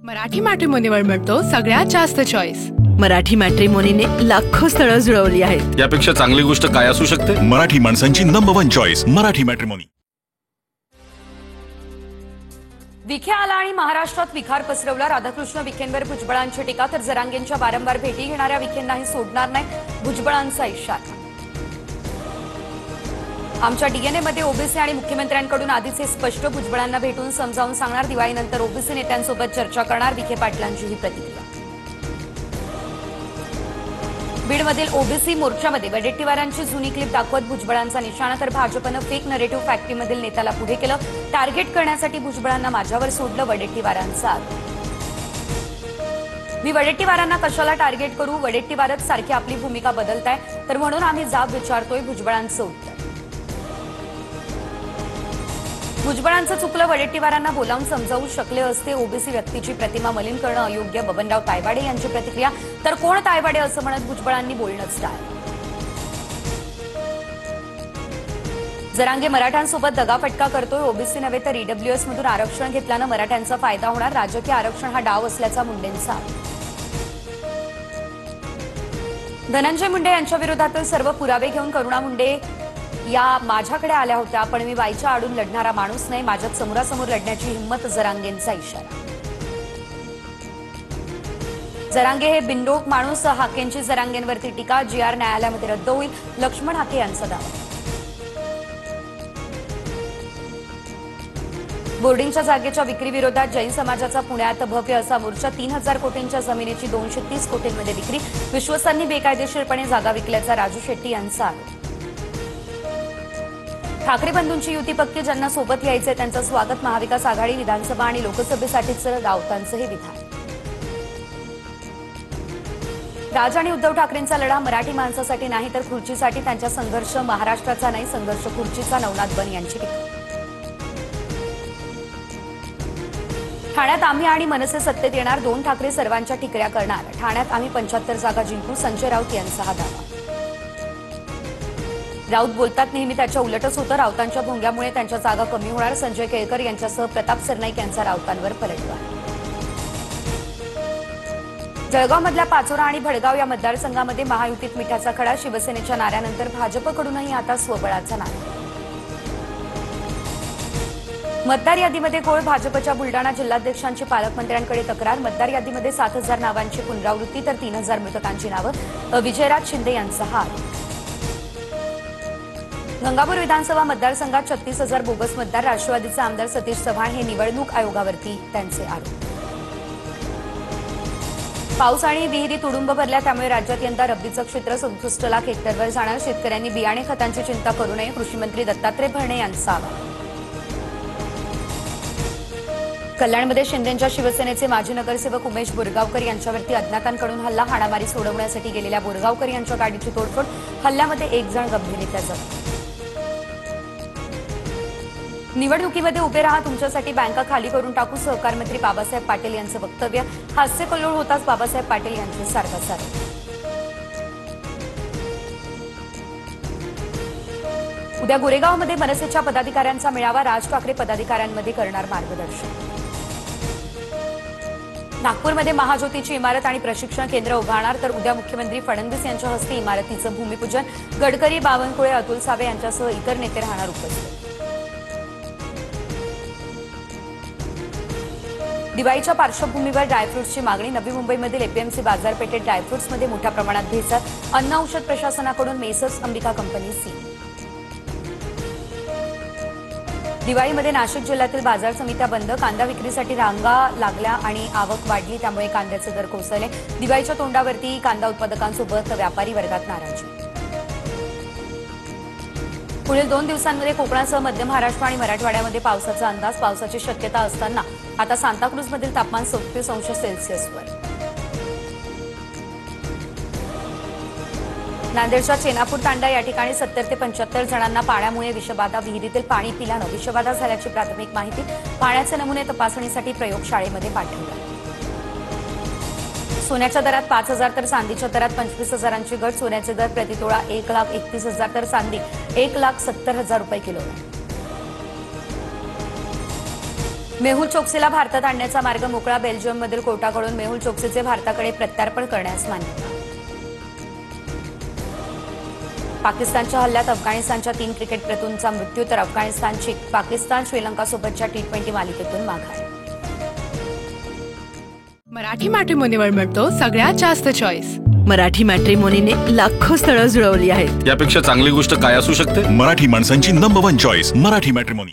मराठी मॅट्रिमोनीवर मिळतो सगळ्यात जास्त चॉईस। मराठी मॅट्रिमोनीने लाखो स्थळं जुळवली आहेत। यापेक्षा चांगली गोष्ट काय असू शकते? मराठी माणसांची number 1 choice Marathi matrimony. Vikhe आला आणि महाराष्ट्रात विखार पसरवला। राधाकृष्ण विखेंवर भुजबळांची टीका तर जरांगेंच्या वारंवार भेटी घेणाऱ्या विखेंनाही सोडणार नाही, भुजबळांचा इशारा। आमच्या डीएनए मध्ये ओबीसी आणि मुख्यमंत्र्यांकडून आधीच हे स्पष्ट, भुजबळांना भेटून समजावून सांगणार, दिवाळीनंतर ओबीसी नेत्यांसोबत चर्चा करणार, विखे पाटलांची ही प्रतिक्रिया। बीडमधील ओबीसी मोर्चामध्ये वडेट्टीवारांची जुनी क्लिप दाखवत भुजबळांचा निशाणा, तर भाजपनं फेक नरेटिव्ह फॅक्टरीमधील नेत्याला पुढे केलं, टार्गेट करण्यासाठी भुजबळांना माझ्यावर सोडलं, वडेट्टीवारांचा आरोप। मी वडेट्टीवारांना कशाला टार्गेट करू, वडेट्टीवारच सारखी आपली भूमिका बदलताय, तर म्हणून आम्ही जाब विचारतोय, भुजबळांचं उत्तर। भुजबळांचं चुकलं, वडेट्टीवारांना बोलावून समजावू शकले असते, ओबीसी व्यक्तीची प्रतिमा मलिन करणं अयोग्य, बबनराव तायवाडे यांची प्रतिक्रिया, तर कोण तायवाडे असं म्हणत भुजबळांनी बोलणंच टाळलं। जरांगे मराठ्यांसोबत दगाफटका करतोय, ओबीसी नव्हे तर ईडब्ल्यूएस मधून आरक्षण घेतल्यानं मराठ्यांचा फायदा होणार, राजकीय आरक्षण हा डाव असल्याचा मुंडेंचा आरोप। धनंजय मुंडे यांच्या विरोधातील सर्व पुरावे घेऊन करुणा मुंडे या माझ्याकडे आल्या होत्या, पण मी बाईच्या आडून लढणारा माणूस नाही, माझ्यात समोरासमोर लढण्याची हिंमत, जरांगेंचा इशारा। जरांगे हे बिनडोक माणूस, हाकेंची जरांगेंवरती टीका, जीआर न्यायालयामध्ये रद्द होईल, लक्ष्मण हाके यांचा दावा। बोर्डिंगच्या जागेच्या विक्रीविरोधात जैन समाजाचा पुण्यात भव्य असा मोर्चा, 3000 कोटींच्या जमिनीची 230 कोटींमध्ये विक्री, विश्वस्तांनी बेकायदेशीरपणे जागा विकल्याचा राजू शेट्टी यांचा आरोप। ठाकरे बंधूंची युती पक्की, ज्यांना सोबत यायचे त्यांचं स्वागत, महाविकास आघाडी विधानसभा आणि लोकसभेसाठीच राऊतांचं हे विधान। राज आणि उद्धव ठाकरेंचा लढा मराठी माणसासाठी नाही तर खुर्चीसाठी, त्यांचा संघर्ष महाराष्ट्राचा नाही, संघर्ष खुर्चीचा, नवनाथ बन यांची टीका। ठाण्यात आम्ही आणि मनसे सत्तेत येणार, 2 ठाकरे सर्वांच्या ठिकऱ्या करणार, ठाण्यात आम्ही 75 जागा जिंकू, संजय राऊत यांचा हा दावा। राऊत बोलतात नेहमी त्याच्या उलटच होतं, राऊतांच्या भोंग्यामुळे त्यांच्या जागा कमी होणार, संजय केळकर यांच्यासह प्रताप सरनाईक यांचा राऊतांवर पलटवार। जळगावमधल्या पाचोरा आणि भडगाव या मतदारसंघामध्ये महायुतीत मिठाचा खडा, शिवसेनेच्या नाऱ्यानंतर भाजपकडूनही आता स्वबळाचा नारा। मतदार यादीमध्ये घोळ, भाजपच्या बुलडाणा जिल्हाध्यक्षांची पालकमंत्र्यांकडे तक्रार, मतदार यादीमध्ये 7000 नावांची पुनरावृत्ती तर 3000 मृतकांची नावं, विजयराज शिंदे यांचा हा आरोप। गंगापूर विधानसभा मतदारसंघात 36000 बोगस मतदार, राष्ट्रवादीचे आमदार सतीश चव्हाण हे निवडणूक आयोगावरती त्यांचे आरोप। पाऊस आणि विहिरी तुडुंब भरल्या, त्यामुळे राज्यात यंदा रब्बीचं क्षेत्र 67 लाख हेक्टरवर जाणार, शेतकऱ्यांनी बियाणे खतांची चिंता करू नये, कृषीमंत्री दत्तात्रय भरणे यांचा आवाहन। कल्याणमध्ये शिंदेंच्या शिवसेनेचे माजी नगरसेवक उमेश बोरगावकर यांच्यावरती अज्ञातांकडून हल्ला, हाणामारी सोडवण्यासाठी गेलेल्या बोरगावकर यांच्या गाडीची तोडफोड, हल्ल्यामध्ये 1 जण गंभीररित्या जखमी। निवडणुकीमध्ये उभे राहा, तुमच्यासाठी बँका खाली करून टाकू, सहकार मंत्री बाबासाहेब पाटील यांचं वक्तव्य, हास्यकल्लोळ होताच बाबासाहेब पाटील यांचे सारखाच आरोप। उद्या गोरेगावमध्ये मनसेच्या पदाधिकाऱ्यांचा मेळावा, राज ठाकरे पदाधिकाऱ्यांमध्ये करणार मार्गदर्शन। नागपूरमध्ये महाज्योतीची इमारत आणि प्रशिक्षण केंद्र उभारणार, तर उद्या मुख्यमंत्री फडणवीस यांच्या हस्ते इमारतीचं भूमिपूजन, गडकरी, बावनकुळे, अतुल सावे यांच्यासह इतर नेते राहणार उपस्थित। दिवाळीच्या पार्श्वभूमीवर ड्रायफ्रुट्सची मागणी, नवी मुंबईमधील एपीएमसी बाजारपेठेत ड्रायफ्रुट्समध्ये मोठ्या प्रमाणात भेसळ, अन्न औषध प्रशासनाकडून मेसर्स अंबिका कंपनी सील। दिवाळीमध्ये नाशिक जिल्ह्यातील बाजार समित्या बंद, कांदा विक्रीसाठी रांगा लागल्या आणि आवक वाढली, त्यामुळे कांद्याचे दर कोसळले, दिवाळीच्या तोंडावरती कांदा उत्पादकांसोबत व्यापारी वर्गात नाराजी। पुढील 2 दिवसांमध्ये कोकणासह मध्य महाराष्ट्र आणि मराठवाड्यामध्ये पावसाचा अंदाज, पावसाची शक्यता असताना आता सांताक्रूजमधील तापमान 37°C। नांदेडच्या चेनापूर तांडा या ठिकाणी 70 ते 75 जणांना पाण्यामुळे विषबाधा, विहिरीतील पाणी पिल्यानं विषबाधा झाल्याची प्राथमिक माहिती, पाण्याचे नमुने तपासणीसाठी प्रयोगशाळेमध्ये पाठवले। सोन्याच्या दरात 5000 तर चांदीच्या दरात 25000ची घट, सोन्याचे दर प्रतितोळा 1,31,000 तर चांदी 1,70,000 रुपये किलो। मेहुल चोक्सीला भारतात आणण्याचा मार्ग मोकळा. बेल्जियममधील कोर्टाकडून मेहुल चोक्सीचे भारताकडे प्रत्यार्पण करण्यास मान्यता. पाकिस्तानच्या हल्ल्यात अफगाणिस्तानच्या 3 क्रिकेटपटूंचा मृत्यू, तर अफगाणिस्तानची पाकिस्तान श्रीलंकासोबतच्या T20 मालिकेतून माघार. मराठी मॅट्रिमोनीवर मिळतो सगळ्यात जास्त चॉईस. मराठी मॅट्रिमोनीने लाखो स्थळं जुळवली आहेत. यापेक्षा चांगली गोष्ट काय असू शकते? मराठी माणसांची नंबर 1 चॉईस मराठी मॅट्रिमोनी.